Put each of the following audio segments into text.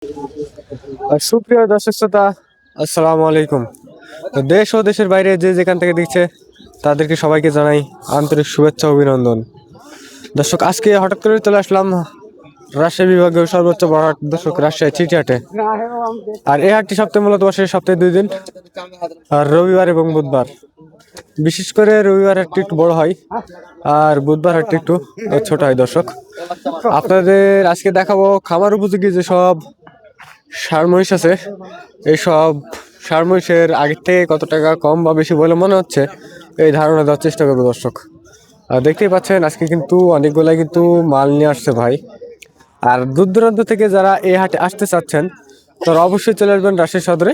আর সুপ্রিয় দর্শক শ্রোতা, আসসালামু আলাইকুম। তো দেশ ও দেশের বাইরে যে যেখান থেকে দেখছে তাদেরকে সবাইকে জানাই আন্তরিক শুভেচ্ছা ও অভিনন্দন। দর্শক, আজকে হঠাৎ করে চলে আসলাম রাজশাহী বিভাগের সর্বোচ্চ বড় হাট দর্শক, রাজশাহী চিটিহাটে। আর এই হাটটি সপ্তাহে মূলত বসে সপ্তাহে 2 দিন, আর রবিবার এবং বুধবার। বিশেষ করে রবিবার হাটটি একটু বড় হয় আর বুধবার হাটটি একটু ছোট হয়। দর্শক, আপনাদের আজকে দেখাবো খামার উপযোগী যেসব ষাঁড় মহিষ আছে, এইসব ষাঁড় মহিষের আগের থেকে কত টাকা কম বা বেশি বলে মনে হচ্ছে এই ধারণা দেওয়ার চেষ্টা করবো। দর্শক, দেখতেই পাচ্ছেন আজকে কিন্তু অনেকগুলাই কিন্তু মাল নিয়ে আসছে ভাই। আর দূর দূরান্ত থেকে যারা এই হাটে আসতে চাচ্ছেন তারা অবশ্যই চলে আসবেন রাজশাহী সদরে,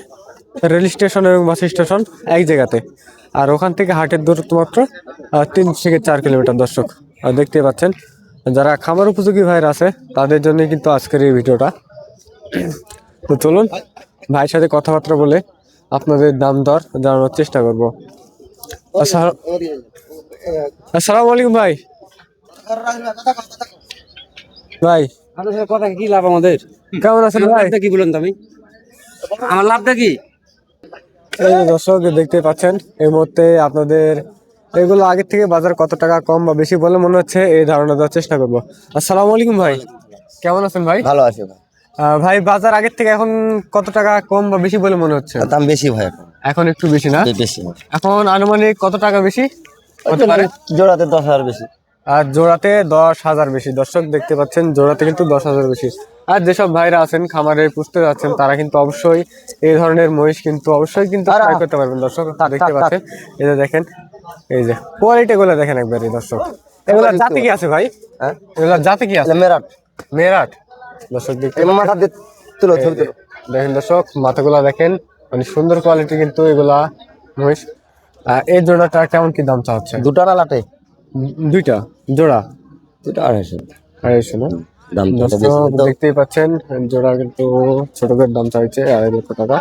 রেল স্টেশন এবং বাস স্টেশন এক জায়গাতে। আর ওখান থেকে হাটের দূরত্ব মাত্র 3 থেকে 4 কিলোমিটার। দর্শক, দেখতে পাচ্ছেন যারা খামার উপযোগী ভাইরা আছে তাদের জন্য কিন্তু আজকের এই ভিডিওটা। তো চলুন ভাইয়ের সাথে কথাবার্তা বলে আপনাদের দাম দর জানানোর চেষ্টা করব। আসসালামু আলাইকুম ভাই। ভাই কথা কি লাভ আমাদের? কেমন আছেন ভাই? কি বলুন তুমি, আমার লাভটা কি? এই যে দর্শক দেখতে পাচ্ছেন এই মুহূর্তে আপনাদের এগুলো আগের থেকে বাজার কত টাকা কম বা বেশি বলে মনে হচ্ছে এই ধারণা দেওয়ার চেষ্টা করবো। আসসালামু আলাইকুম ভাই, কেমন আছেন ভাই? ভালো আছে ভাই। ভাই বাজার আগের থেকে এখন কত টাকা কম বা বেশি বলে মনে হচ্ছে? দাম বেশি ভাই, এখন এখন একটু বেশি না? বেশি। এখন আনুমানিক কত টাকা বেশি হতে পারে? জোড়াতে 10,000 বেশি। আর জোড়াতে 10,000 বেশি। দর্শক দেখতে পাচ্ছেন জোড়াতে কিন্তু 10,000 বেশি। আর যেসব ভাইরা আছেন খামারে পুষতে যাচ্ছেন তারা কিন্তু অবশ্যই এই ধরনের মহিষ কিন্তু অবশ্যই কিন্তু ট্রাই করতে পারবেন। দর্শক দেখতে পাচ্ছেন, এই যে দেখেন, এই যে কোয়ালিটি গুলো দেখেন একবারই। দর্শক, এগুলা জাতি কি আছে ভাই? হ্যাঁ, এগুলা জাতি কি আছে? মেরাট। মেরাট। দর্শক দেখতে মাথা দিয়ে তুলো ছবি তুলো। দেখেন দর্শক, মাথাগুলা দেখেন, মানে সুন্দর কোয়ালিটি কিন্তু এগুলা মহিষ। এই জোড়াটা কেমন কি দাম চাচ্ছে? দুটা না লাটে? দুইটা জোড়া, দুটা 250। 250 না? দাম দর্শক দেখতেই পাচ্ছেন জোড়া কিন্তু ছোটদের দাম চাইছে 2.5 লক্ষ টাকা।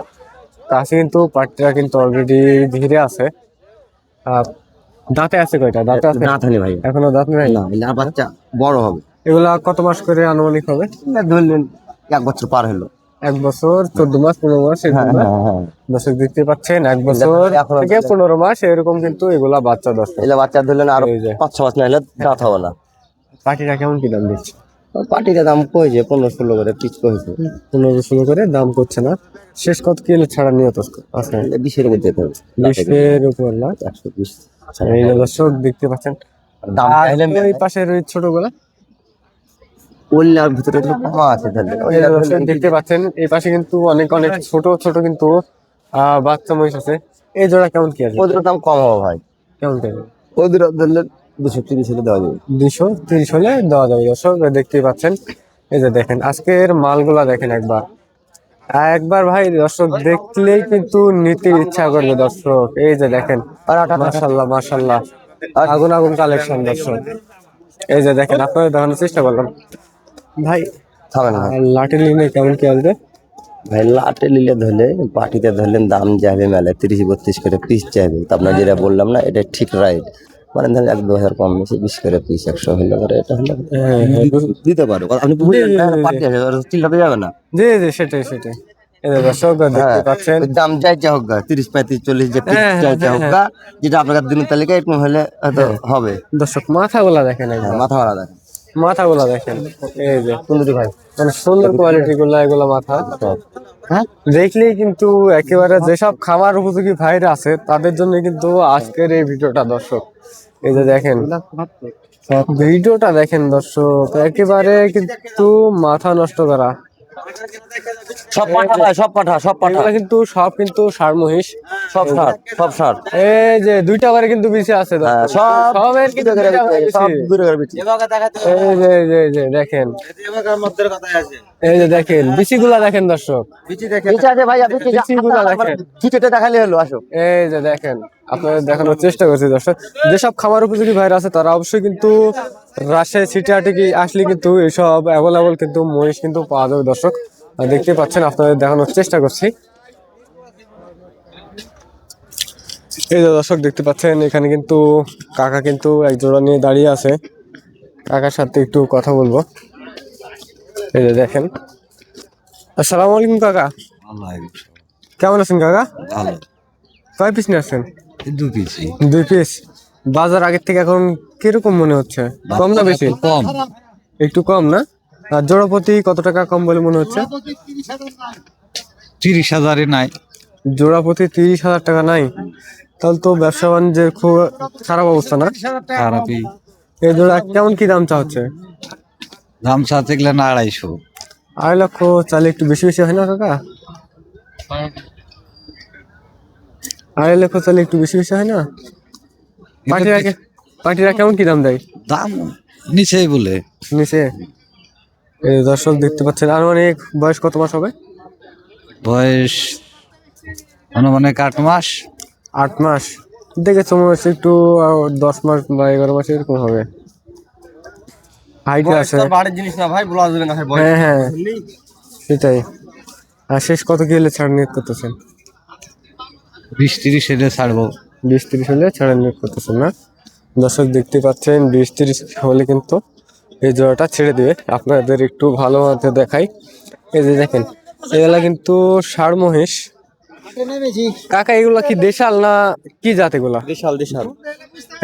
কাছে কিন্তু পাটটা কিন্তু অলরেডি ধীরে আছে। দাঁতে আছে কয়টা? দাঁতে আছে? দাঁত হয়নি ভাই, এখনো দাঁত নেই না। এলা বাচ্চা বড় হবে। এগুলা কত মাস করে আনুমানিক হবে? ধরলেন 1 বছর পার হলো। 1 বছর 14 মাস 15 মাস এরকম না? দর্শক দেখতে পাচ্ছেন 1 বছর থেকে 15 মাস এরকম কিন্তু এগুলা বাচ্চা। দর্শক এলা বাচ্চা ধরলেন আরো এই যে 5-6 মাস না হলে দাঁত হবে না। পাটিটা কেমন কি দাম দিচ্ছে? পাটিটা দাম কইছে 15-16 করে পিচ কইছে। 15-16 করে দাম করছে না? শেষ কত কিলো ছাড়া নিয়ত আছে? 20-এর মধ্যে তো 20-এর উপর না? 120। এই যে দর্শক দেখতে পাচ্ছেন দাম চাইলেন ওই পাশের ওই ছোটগুলা, ওইলার ভিতরে তো পাওয়া আছে তাহলে। এই যে দর্শক দেখতে পাচ্ছেন এই পাশে কিন্তু অনেক অনেক ছোট ছোট কিন্তু বাচ্চা মহিষ আছে। এই জোড়া কেমন কি আছে? ওদের দাম কম হবে ভাই। কেমন টাকা? ওদের ধরলে 230 হলে দেওয়া যাবে। 230 হলে দেওয়া যাবে। দর্শক দেখতেই পাচ্ছেন, এই যে দেখেন আজকের মালগুলা দেখেন একবার একবার ভাই। দর্শক দেখলেই কিন্তু নিতে ইচ্ছা করবে। দর্শক এই যে দেখেন, মাশাআল্লাহ মাশাআল্লাহ, আগুন আগুন কালেকশন। দর্শক এই যে দেখেন, আপনাদের দেখানোর চেষ্টা করলাম ভাই। থামেন না লাঠি লিনে কেমন কি আসবে ভাই? লাটে নিলে ধরলে পাটিতে ধরলেন দাম যাবে মেলে 30-32 করে পিস যাবে। তো আপনার যেটা বললাম না, এটা ঠিক রাইট। মানে ধরেন 1-2 হাজার কম বেশি 20 করে পিস 100 হলে করে এটা হলে দিতে পারো। আপনি পাটি আছে চিল্লাতে যাবে না। জি জি, সেটাই সেটাই। এই যে দর্শক দেখতে পাচ্ছেন দাম যাই যা হোক 30-35-40 যে পিস যাই যা হোক, যেটা আপনার দিনের তালিকা এরকম হলে হয়তো হবে। দর্শক মাথাগুলা দেখেন একবার, মাথা মারা দেখেন, মাথাগুলা দেখেন। এই যে সুন্দরী ভাই, মানে সুন্দর কোয়ালিটি গুলা এগুলা মাথা। হ্যাঁ, দেখলেই কিন্তু একেবারে যেসব খাবার উপযোগী ভাইরা আছে তাদের জন্য কিন্তু আজকের এই ভিডিওটা। দর্শক এই যে দেখেন ভিডিওটা দেখেন দর্শক, একেবারে কিন্তু মাথা নষ্ট করা। সব পাঠা ভাই, সব পাঠা, সব পাঠা এগুলা কিন্তু সব কিন্তু ষাঁড় মহিষ, সব ষাট, সব ষাট। এই যে 2টা করে কিন্তু বিছে আছে। সবের কিন্তু 2টা করে বিছে। এই যে দেখেন, এই যে দেখেন বিচিগুলা দেখেন দর্শক, বিচিগুলা দেখেন। দেখালে হলো, আসো। এই যে দেখেন, আপনাদের দেখানোর চেষ্টা করছি দর্শক। যেসব খামার উপযোগী ভাইরা আছে তারা অবশ্যই কিন্তু রাজশাহী সিটি হাটে আসলে কিন্তু এইসব অ্যাভেলেবল কিন্তু মহিষ কিন্তু পাওয়া যাবে। দর্শক দেখতে পাচ্ছেন, আপনাদের দেখানোর চেষ্টা করছি। এই যে দর্শক দেখতে পাচ্ছেন এখানে কিন্তু কাকা কিন্তু এক জোড়া নিয়ে দাঁড়িয়ে আছে। কাকার সাথে একটু কথা বলবো। এই যে দেখেন আসসালামু আলাইকুম কাকা, কেমন আছেন কাকা? ভালো কয় পিস নিয়ে আসছেন? 2 পিসি 2 পিস। বাজার আগের থেকে এখন কিরকম মনে হচ্ছে, কম না বেশি? কম, একটু কম না? আর জোড়া প্রতি কত টাকা কম বলে মনে হচ্ছে? 30,000 নাই। জোড়া প্রতি 30,000 টাকা নাই? তাহলে তো ব্যবসা বাণিজ্যের খুব খারাপ অবস্থা না? খারাপই এই জোড়া কেমন কি দাম চাচ্ছে? দাম চাচ্ছে গেলে না 250। 2.5 লক্ষ চাইলে একটু বেশি বেশি হয় না কাকা? 2.5 লক্ষ চাইলে একটু বেশি বেশি হয় না? পার্টিরা কেমন কি দাম দেয়? দাম নিচেই বলে। নিচে? এই দর্শক দেখতে পাচ্ছেন, আনুমানিক বয়স কত মাস হবে? বয়স অনুমানিক 8 মাস। 8 মাস দেখে মনে হচ্ছে একটু 10 মাস বা 11 মাস এরকম হবে। হাইট আছে। বাড়ির জিনিস না ভাই, বলা যাবে না ভাই। হ্যাঁ হ্যাঁ সেটাই। আর শেষ কত কি হলে ছাড় নিয়োগ করতেছেন? 20-30 এলে ছাড়বো। 20-30 হলে ছাড়া নিয়োগ করতেছেন না? দর্শক দেখতে পাচ্ছেন 20-30 হলে কিন্তু এই জোড়াটা ছেড়ে দিবে। আপনাদের একটু ভালো মতো দেখাই। এই যে দেখেন, এগুলা কিন্তু ষাঁড় মহিষ। কাকা এগুলা কি দেশাল না কি জাত এগুলা? দেশাল দেশাল।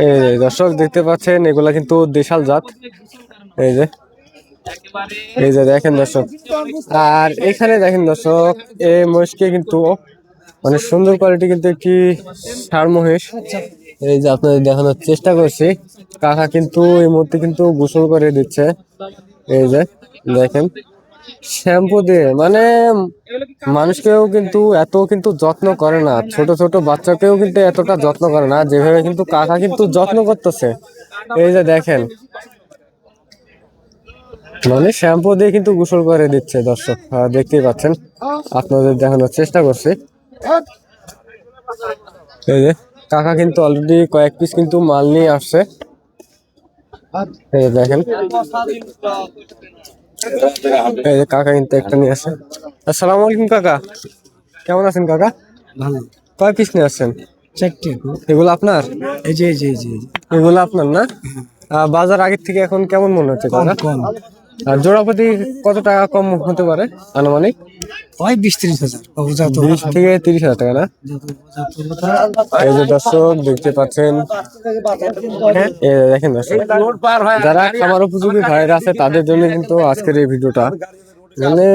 এই যে দর্শক দেখতে পাচ্ছেন, এগুলা কিন্তু দেশাল জাত। এই যে দেখেন দর্শক, আর এখানে দেখেন দর্শক, এই মহিষকে কিন্তু মানে সুন্দর কোয়ালিটি কিন্তু একটি ষাঁড় মহিষ। এই যে আপনাদের দেখানোর চেষ্টা করছি, কাকা কিন্তু এই মুহূর্তে কিন্তু গোসল করে দিচ্ছে। এই যে দেখেন, শ্যাম্পু দিয়ে, মানে মানুষকেও কিন্তু এত কিন্তু যত্ন করে না, ছোট ছোট বাচ্চাকেও কিন্তু এতটা যত্ন করে না যেভাবে কিন্তু কাকা কিন্তু যত্ন করতেছে। এই যে দেখেন, মানে শ্যাম্পু দিয়ে কিন্তু গোসল করে দিচ্ছে। দর্শক দেখতেই পাচ্ছেন, আপনাদের দেখানোর চেষ্টা করছি। এই যে কাকা কিন্তু অলরেডি কয়েক পিস কিন্তু মাল নিয়ে আসছে। এই যে দেখেন, এই যে কাকা কিন্তু একটা নিয়ে আসছে। আসসালামু আলাইকুম কাকা, কেমন আছেন কাকা? ভালো। কয় পিস নিয়ে আসছেন? 4টে। এগুলো আপনার? এই যে এগুলো আপনার না? বাজার আগের থেকে এখন কেমন মনে হচ্ছে কাকা? কম। আর জোড়া প্রতি কত টাকা কম হতে পারে আনুমানিক? ওই 20-30,000। 20 থেকে 30,000 টাকা না? এই যে দর্শক দেখতে পাচ্ছেন, এই যে দেখেন দর্শক, যারা খামার উপযোগী ভাইরা আছে তাদের জন্য কিন্তু আজকের এই ভিডিওটা। মানে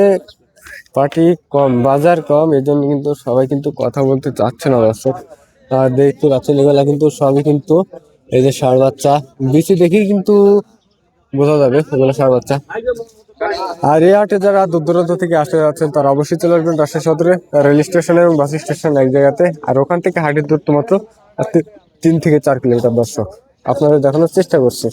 পার্টি কম, বাজার কম, এই জন্য কিন্তু সবাই কিন্তু কথা বলতে চাচ্ছে না দর্শক। আর দেখতে পাচ্ছেন, এগুলা কিন্তু সবই কিন্তু এই যে ষাঁড় বাচ্চা, বেশি দেখেই কিন্তু বোঝা যাবে এগুলো ষাঁড় বাচ্চা। আর এই হাটে যারা দূর দূরান্ত থেকে আসতে যাচ্ছেন তারা অবশ্যই চলে আসবেন রাজশাহী সদরে রেল স্টেশন এবং বাস স্টেশন এক জায়গাতে। আর ওখান থেকে হাটের দূরত্ব মাত্র 3 থেকে 4 কিলোমিটার। দর্শক আপনাদের দেখানোর চেষ্টা করছে।